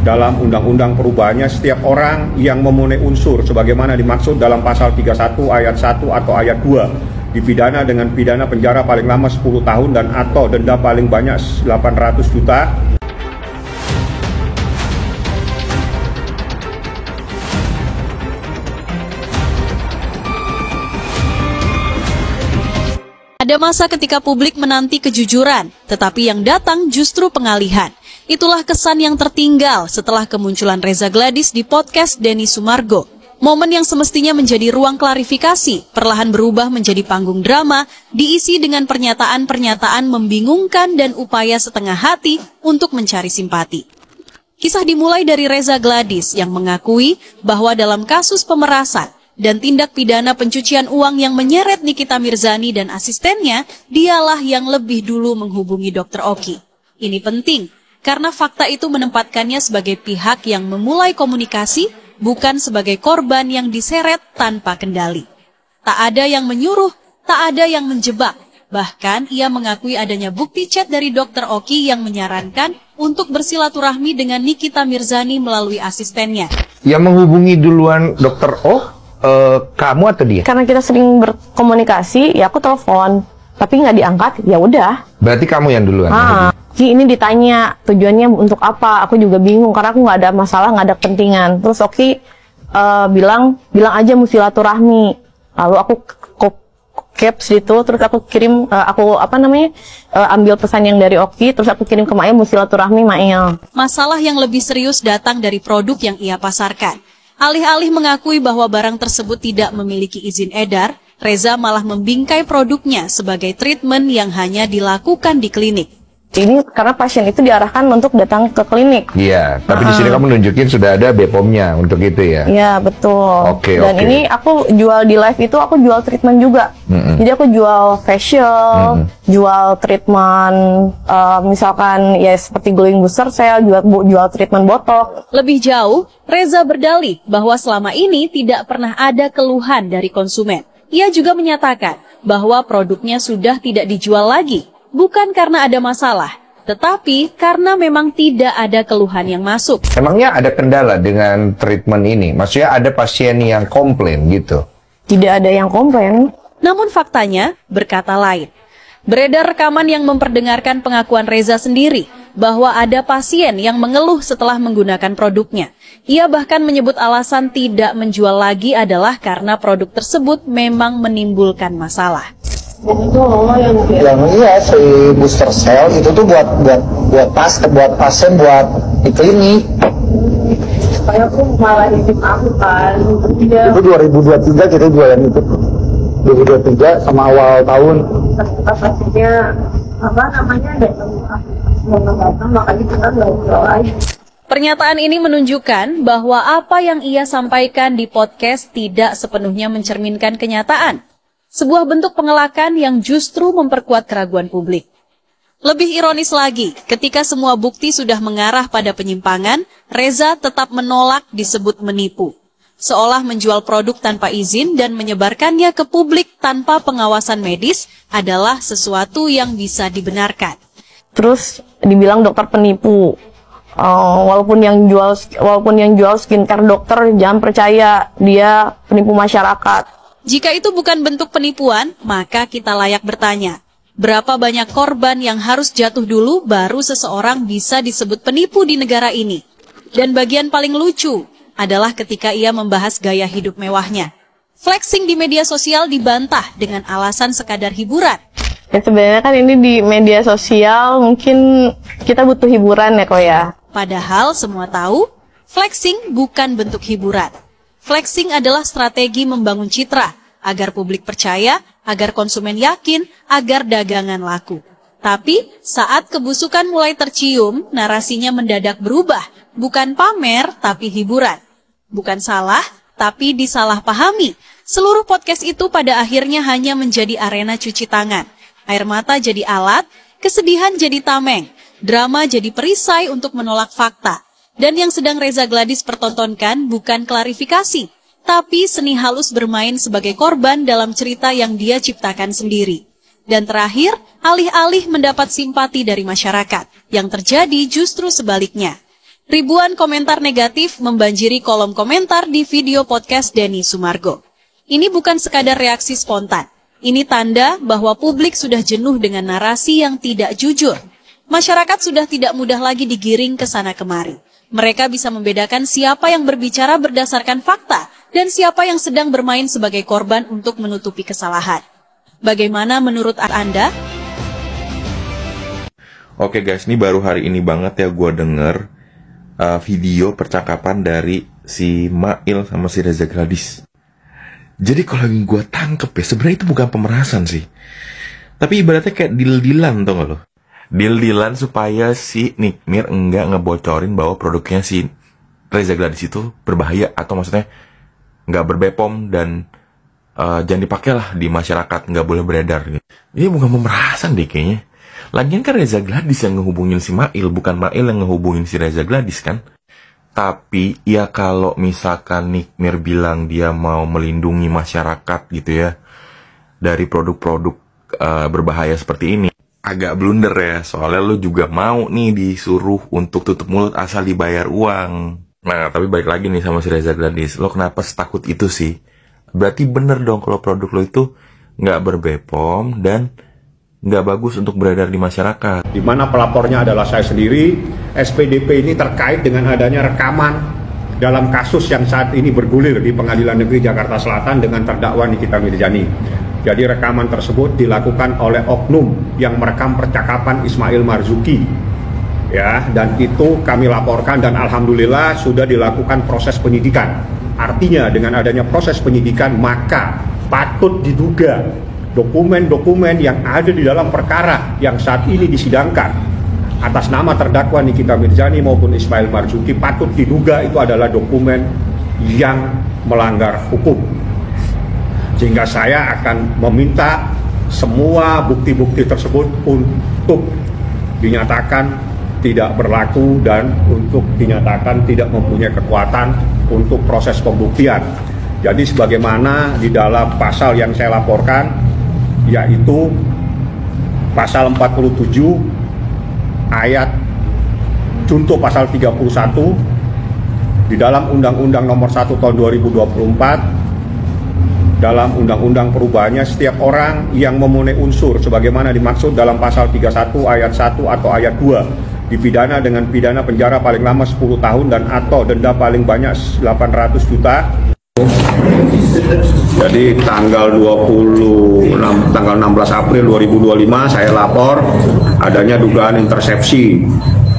dalam undang-undang perubahannya setiap orang yang memenuhi unsur sebagaimana dimaksud dalam pasal 31 ayat 1 atau ayat 2 dipidana dengan pidana penjara paling lama 10 tahun dan atau denda paling banyak 800 juta. Ada masa ketika publik menanti kejujuran, tetapi yang datang justru pengalihan. Itulah kesan yang tertinggal setelah kemunculan Reza Gladys di podcast Denny Sumargo. Momen yang semestinya menjadi ruang klarifikasi, perlahan berubah menjadi panggung drama, diisi dengan pernyataan-pernyataan membingungkan dan upaya setengah hati untuk mencari simpati. Kisah dimulai dari Reza Gladys yang mengakui bahwa dalam kasus pemerasan dan tindak pidana pencucian uang yang menyeret Nikita Mirzani dan asistennya, dialah yang lebih dulu menghubungi Dr. Oki. Ini penting, karena fakta itu menempatkannya sebagai pihak yang memulai komunikasi, bukan sebagai korban yang diseret tanpa kendali. Tak ada yang menyuruh, tak ada yang menjebak. Bahkan ia mengakui adanya bukti chat dari Dr. Oki yang menyarankan untuk bersilaturahmi dengan Nikita Mirzani melalui asistennya. Yang menghubungi duluan Dr. O? Kamu atau dia? Karena kita sering berkomunikasi, ya aku telepon, tapi nggak diangkat, ya udah. Berarti kamu yang duluan? Ki ini ditanya tujuannya untuk apa? Aku juga bingung karena aku nggak ada masalah, nggak ada kepentingan. Terus Oki bilang aja mau silaturahmi. Lalu aku caps gitu, terus aku kirim, ambil pesan yang dari Oki, terus aku kirim ke Mael mau silaturahmi Mael. Masalah yang lebih serius datang dari produk yang ia pasarkan. Alih-alih mengakui bahwa barang tersebut tidak memiliki izin edar, Reza malah membingkai produknya sebagai treatment yang hanya dilakukan di klinik. Ini karena pasien itu diarahkan untuk datang ke klinik. Iya, tapi di sini kamu nunjukin sudah ada BPOM-nya untuk itu ya? Iya, betul. Oke. Ini aku jual di live itu, aku jual treatment juga. Jadi aku jual facial, jual treatment, misalkan ya seperti glowing booster cell, jual treatment botox. Lebih jauh, Reza berdalih bahwa selama ini tidak pernah ada keluhan dari konsumen. Ia juga menyatakan bahwa produknya sudah tidak dijual lagi. Bukan karena ada masalah, tetapi karena memang tidak ada keluhan yang masuk. Emangnya ada kendala dengan treatment ini? Maksudnya ada pasien yang komplain gitu? Tidak ada yang komplain. Namun faktanya berkata lain. Beredar rekaman yang memperdengarkan pengakuan Reza sendiri bahwa ada pasien yang mengeluh setelah menggunakan produknya. Ia bahkan menyebut alasan tidak menjual lagi adalah karena produk tersebut memang menimbulkan masalah. Yang iya si booster cell itu tuh buat pasien buat di klinik. Kayak aku malah hidup aku kan. Itu 2023 kita jualan itu. 2023 sama awal tahun. Pastinya datang makanya kita nggak jual lagi. Pernyataan ini menunjukkan bahwa apa yang ia sampaikan di podcast tidak sepenuhnya mencerminkan kenyataan. Sebuah bentuk pengelakan yang justru memperkuat keraguan publik. Lebih ironis lagi, ketika semua bukti sudah mengarah pada penyimpangan, Reza tetap menolak disebut menipu. Seolah menjual produk tanpa izin dan menyebarkannya ke publik tanpa pengawasan medis adalah sesuatu yang bisa dibenarkan. Terus dibilang dokter penipu. Walaupun yang jual skincare dokter, jangan percaya, dia penipu masyarakat. Jika itu bukan bentuk penipuan, maka kita layak bertanya, berapa banyak korban yang harus jatuh dulu baru seseorang bisa disebut penipu di negara ini? Dan bagian paling lucu adalah ketika ia membahas gaya hidup mewahnya. Flexing di media sosial dibantah dengan alasan sekadar hiburan. Ya sebenarnya kan ini di media sosial mungkin kita butuh hiburan ya kok ya. Padahal semua tahu, flexing bukan bentuk hiburan. Flexing adalah strategi membangun citra, agar publik percaya, agar konsumen yakin, agar dagangan laku. Tapi, saat kebusukan mulai tercium, narasinya mendadak berubah. Bukan pamer, tapi hiburan. Bukan salah, tapi disalahpahami. Seluruh podcast itu pada akhirnya hanya menjadi arena cuci tangan. Air mata jadi alat, kesedihan jadi tameng, drama jadi perisai untuk menolak fakta. Dan yang sedang Reza Gladys pertontonkan bukan klarifikasi, tapi seni halus bermain sebagai korban dalam cerita yang dia ciptakan sendiri. Dan terakhir, alih-alih mendapat simpati dari masyarakat, yang terjadi justru sebaliknya. Ribuan komentar negatif membanjiri kolom komentar di video podcast Denny Sumargo. Ini bukan sekadar reaksi spontan. Ini tanda bahwa publik sudah jenuh dengan narasi yang tidak jujur. Masyarakat sudah tidak mudah lagi digiring ke sana kemari. Mereka bisa membedakan siapa yang berbicara berdasarkan fakta dan siapa yang sedang bermain sebagai korban untuk menutupi kesalahan. Bagaimana menurut Anda? Oke guys, ini baru hari ini banget ya gue denger video percakapan dari si Mail sama si Reza Gladys. Jadi kalau yang gue tangkep ya, sebenarnya itu bukan pemerasan sih, tapi ibaratnya kayak deal-dealan, tau gak lo? Deal-dealan supaya si Nick Mir enggak ngebocorin bahwa produknya si Reza Gladys itu berbahaya, atau maksudnya nggak berbepom dan jangan dipakai lah di masyarakat, nggak boleh beredar gitu. Ini bukan pemerasan deh kayaknya. Lagian kan Reza Gladys yang ngehubungin si Mail, bukan Mail yang ngehubungin si Reza Gladys kan. Tapi ya kalau misalkan Nick Mir bilang dia mau melindungi masyarakat gitu ya dari produk-produk berbahaya seperti ini, agak blunder ya. Soalnya lo juga mau nih disuruh untuk tutup mulut asal dibayar uang. Nah tapi balik lagi nih sama si Reza Gladys, lo kenapa setakut itu sih? Berarti bener dong kalau produk lo itu nggak berbepom dan nggak bagus untuk beredar di masyarakat. Di mana pelapornya adalah saya sendiri. SPDP ini terkait dengan adanya rekaman dalam kasus yang saat ini bergulir di Pengadilan Negeri Jakarta Selatan dengan terdakwa Nikita Mirzani. Jadi rekaman tersebut dilakukan oleh oknum yang merekam percakapan Ismail Marzuki. Ya, dan itu kami laporkan dan alhamdulillah sudah dilakukan proses penyidikan. Artinya dengan adanya proses penyidikan maka patut diduga dokumen-dokumen yang ada di dalam perkara yang saat ini disidangkan atas nama terdakwa Nikita Mirzani maupun Ismail Marzuki patut diduga itu adalah dokumen yang melanggar hukum. Sehingga saya akan meminta semua bukti-bukti tersebut untuk dinyatakan tidak berlaku dan untuk dinyatakan tidak mempunyai kekuatan untuk proses pembuktian. Jadi sebagaimana di dalam pasal yang saya laporkan, yaitu pasal 47 ayat junto pasal 31 di dalam Undang-Undang Nomor 1 Tahun 2024, dalam Undang-Undang perubahannya, setiap orang yang memenuhi unsur sebagaimana dimaksud dalam pasal 31 ayat 1 atau ayat 2 dipidana dengan pidana penjara paling lama 10 tahun dan atau denda paling banyak 800 juta. Jadi tanggal 16 April 2025 saya lapor adanya dugaan intersepsi,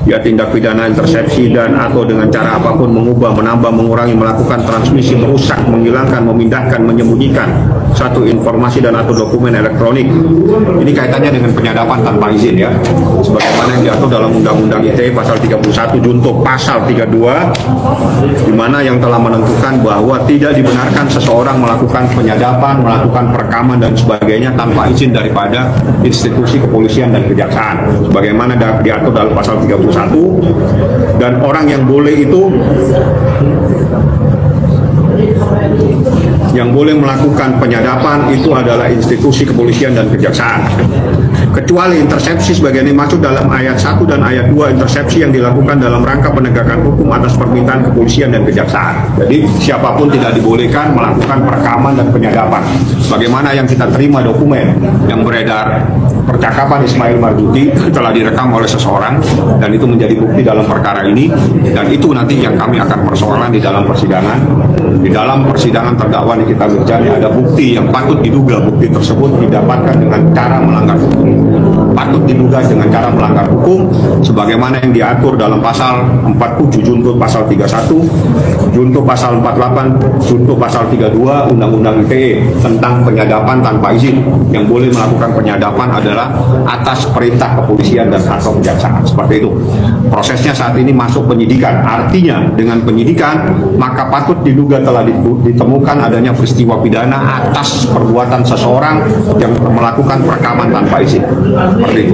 ya tindak pidana intersepsi dan atau dengan cara apapun mengubah, menambah, mengurangi, melakukan transmisi, merusak, menghilangkan, memindahkan, menyembunyikan satu informasi dan atau dokumen elektronik. Ini kaitannya dengan penyadapan tanpa izin ya, sebagaimana yang diatur dalam Undang-Undang ITE pasal 31 junto pasal 32, di mana yang telah menentukan bahwa tidak dibenarkan seseorang melakukan penyadapan, melakukan perekaman dan sebagainya tanpa izin daripada institusi kepolisian dan kejaksaan, sebagaimana diatur dalam pasal 31. Dan orang yang boleh itu, yang boleh melakukan penyadapan itu adalah institusi kepolisian dan kejaksaan, kecuali intersepsi sebagaimana dimaksud dalam ayat 1 dan ayat 2, intersepsi yang dilakukan dalam rangka penegakan hukum atas permintaan kepolisian dan kejaksaan. Jadi siapapun tidak dibolehkan melakukan perekaman dan penyadapan. Bagaimana yang kita terima dokumen yang beredar percakapan Ismail Marzuki telah direkam oleh seseorang dan itu menjadi bukti dalam perkara ini, dan itu nanti yang kami akan persoalan di dalam persidangan. Di dalam persidangan terdakwa Nikita Mirzani ada bukti yang patut diduga bukti tersebut didapatkan dengan cara melanggar hukum. Patut diduga dengan cara melanggar hukum sebagaimana yang diatur dalam pasal 47 junto pasal 31, junto pasal 48, junto pasal 32 Undang-Undang ITE tentang penyadapan tanpa izin. Yang boleh melakukan penyadapan adalah atas perintah kepolisian dan atau kejaksaan. Seperti itu. Prosesnya saat ini masuk penyidikan. Artinya dengan penyidikan maka patut diduga telah ditemukan adanya peristiwa pidana atas perbuatan seseorang yang melakukan perekaman tanpa izin. Seperti itu.